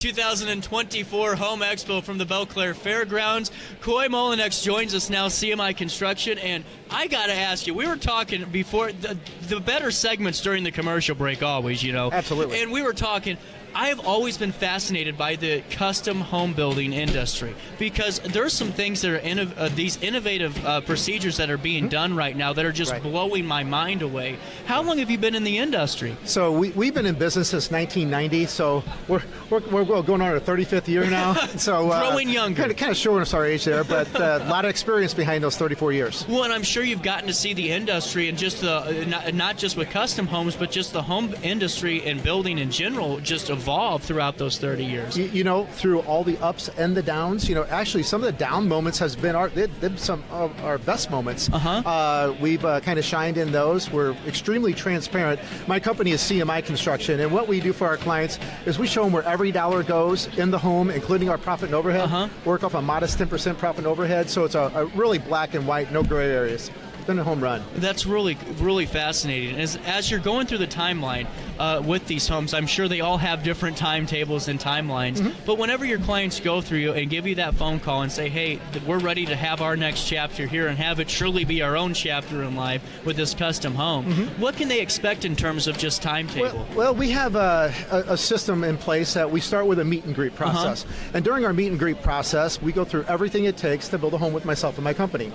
2024 Home Expo from the Belclair Fairgrounds. Coy Mullenix joins us now, CMI Construction, and I got to ask you, we were talking before, the better segments during the commercial break always, you know. Absolutely. And we were talking, I have always been fascinated by the custom home building industry because there's some things that are these innovative procedures that are being done right now that are just blowing my mind away. How long have you been in the industry? So we've been in business since 1990, so we're going on our 35th year now. So growing younger. Kind of showing us our age there, but a lot of experience behind those 34 years. Well, and I'm sure you've gotten to see the industry and just not just with custom homes, but just the home industry and building in general just evolved throughout those 30 years. You know, through all the ups and the downs, you know, actually some of the down moments has been some of our best moments. We've kind of shined in those. We're extremely transparent. My company is CMI Construction, and what we do for our clients is we show them where every dollar goes in the home, including our profit and overhead. Work off a modest 10% profit and overhead, so it's a really black and white, no gray areas. It's been a home run. That's really, really fascinating. As you're going through the timeline with these homes, I'm sure they all have different timetables and timelines, but whenever your clients go through you and give you that phone call and say, hey, we're ready to have our next chapter here and have it truly be our own chapter in life with this custom home, what can they expect in terms of just timetable? Well, we have a system in place that we start with a meet and greet process. And during our meet and greet process, we go through everything it takes to build a home with myself and my company.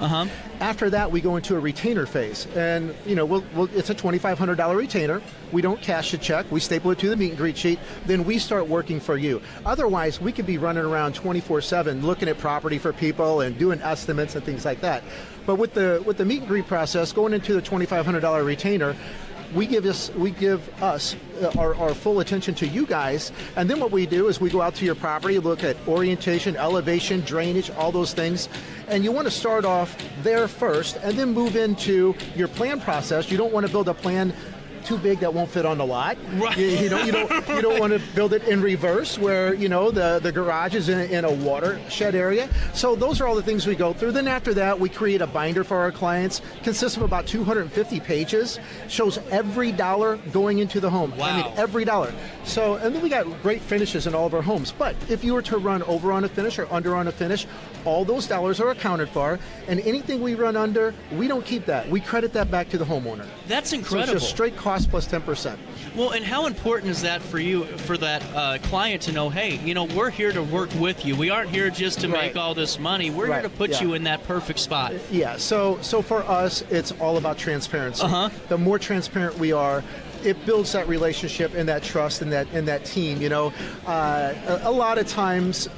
After that, we go into a retainer phase, and you know, it's a $2,500 retainer. We don't cash a check. We staple it to the meet and greet sheet. Then we start working for you. Otherwise, we could be running around 24/7 looking at property for people and doing estimates and things like that. But with the meet and greet process, going into the $2,500 retainer, we give us our full attention to you guys, and then what we do is we go out to your property, look at orientation, elevation, drainage, all those things, and you want to start off there first and then move into your plan process. You don't want to build a plan too big that won't fit on the lot. Right. You don't want to build it in reverse where, you know, the garage is in a watershed area. So those are all the things we go through. Then after that, we create a binder for our clients. Consists of about 250 pages. Shows every dollar going into the home. Wow. I mean, every dollar. So, and then we got great finishes in all of our homes. But if you were to run over on a finish or under on a finish, all those dollars are accounted for, and anything we run under, we don't keep that. We credit that back to the homeowner. That's incredible. So it's just straight cost plus 10%. Well, and how important is that for you, for that client to know, hey, you know, we're here to work with you. We aren't here just to make all this money. We're here to put you in that perfect spot. Yeah, so for us, it's all about transparency. The more transparent we are, it builds that relationship and that trust and that team. You know, a lot of times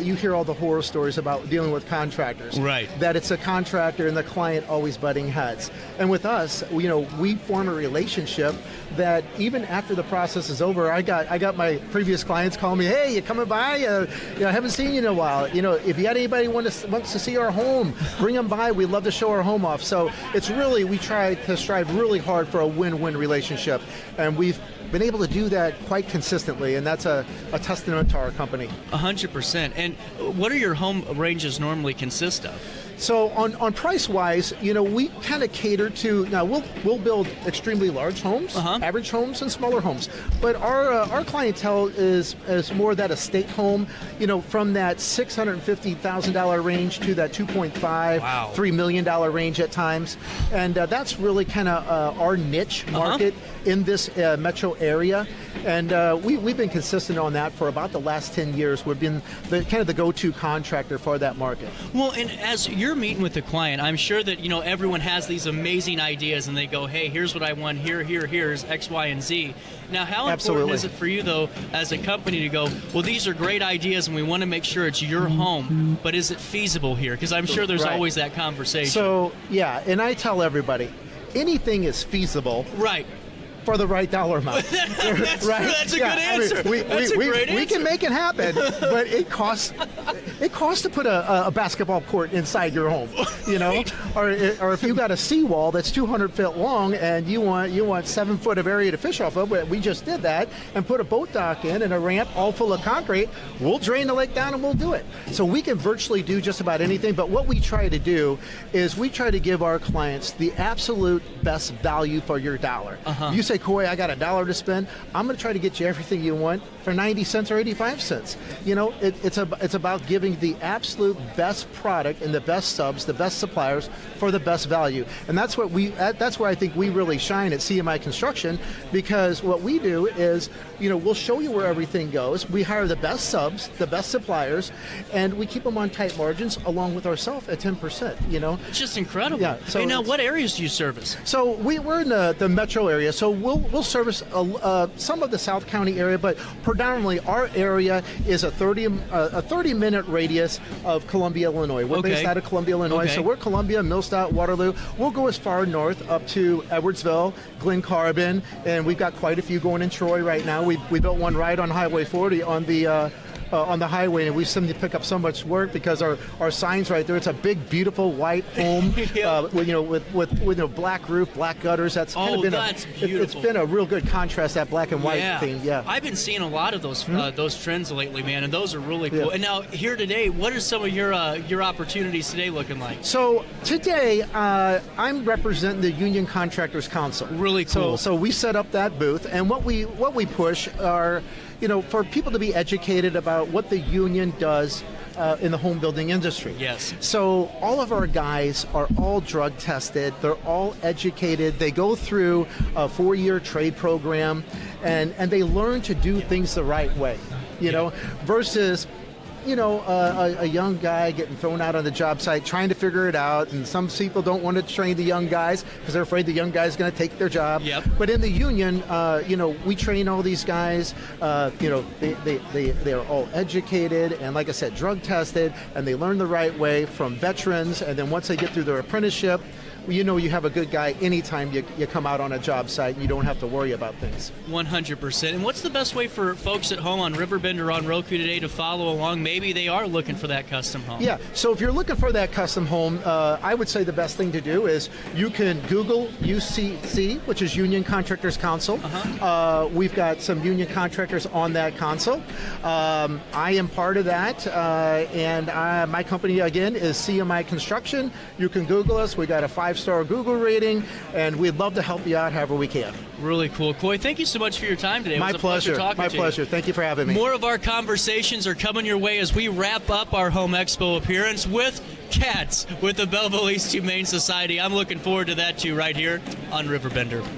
you hear all the horror stories about dealing with contractors. Right. That it's a contractor and the client always butting heads. And with us, you know, we form a relationship that even after the process is over, I got my previous clients calling me, hey, you coming by? You know, I haven't seen you in a while. You know, if you got anybody wants to see our home, bring them by. We'd love to show our home off. So it's really, we try to strive really hard for a win-win relationship. And we've been able to do that quite consistently, and that's a testament to our company. 100%. And what are your home ranges normally consist of? So on price-wise, you know, we kind of cater to, now we'll build extremely large homes, average homes, and smaller homes. But our clientele is more that estate home, you know, from that $650,000 range to that $2.5, $3 million range at times. And that's really kind of our niche market in this metro area. And we've been consistent on that for about the last 10 years. We've been the go-to contractor for that market. Well, and as you're meeting with the client, I'm sure that, you know, everyone has these amazing ideas and they go, hey, here's what I want, here's X, Y, and Z. Now, how important is it for you, though, as a company to go, well, these are great ideas and we want to make sure it's your home, but is it feasible here? Because I'm sure there's always that conversation. So, yeah, and I tell everybody, anything is feasible. Right. For the right dollar amount. That's a good answer. I mean, that's a great answer. We can make it happen, but it costs to put a basketball court inside your home, you know, or if you got a seawall that's 200 feet long and you want 7 foot of area to fish off of. We just did that and put a boat dock in and a ramp all full of concrete. We'll drain the lake down and we'll do it. So we can virtually do just about anything. But what we try to do is we try to give our clients the absolute best value for your dollar. You said say, Coy, I got $1 to spend, I'm going to try to get you everything you want for 90 cents or 85 cents. You know, it's about giving the absolute best product and the best subs, the best suppliers for the best value. And that's what that's where I think we really shine at CMI Construction, because what we do is, you know, we'll show you where everything goes. We hire the best subs, the best suppliers, and we keep them on tight margins along with ourselves at 10%, you know. It's just incredible. Yeah, so hey, now what areas do you service? So we're in the metro area, so we'll service some of the South County area, but predominantly our area is a 30-minute radius of Columbia, Illinois. We're based out of Columbia, Illinois, so we're Columbia, Millstadt, Waterloo. We'll go as far north up to Edwardsville, Glen Carbon, and we've got quite a few going in Troy right now. We built one right on Highway 40 on the highway, and we seem to pick up so much work because our signs right there. It's a big, beautiful white home, with black roof, black gutters. That's kind of been that's beautiful. It's been a real good contrast, that black and white theme. Yeah, I've been seeing a lot of those trends lately, man, and those are really cool. And now here today, what are some of your opportunities today looking like? So today, I'm representing the Union Contractors Council. Really cool. So we set up that booth, and what we push are, you know, for people to be educated about what the union does in the home building industry. Yes. So all of our guys are all drug tested. They're all educated. They go through a 4-year trade program, and they learn to do things the right way, you know, versus, you know, a young guy getting thrown out on the job site trying to figure it out, and some people don't want to train the young guys because they're afraid the young guy's going to take their job. Yep. But in the union, you know, we train all these guys. You know, they are all educated and, like I said, drug tested, and they learn the right way from veterans. And then once they get through their apprenticeship, you know, you have a good guy anytime you come out on a job site, and you don't have to worry about things. 100%. And what's the best way for folks at home on RiverBender or on Roku today to follow along? Maybe they are looking for that custom home. Yeah, so if you're looking for that custom home, I would say the best thing to do is you can Google UCC, which is Union Contractors Council. We've got some union contractors on that council. I am part of that, and my company, again, is CMI Construction. You can Google us. We got a 5-star Google rating, and we'd love to help you out however we can. Really cool. Coy, thank you so much for your time today. It My was a pleasure. talking My to pleasure. You. Thank you for having me. More of our conversations are coming your way as we wrap up our Home Expo appearance with cats with the Belleville East Humane Society. I'm looking forward to that too, right here on RiverBender.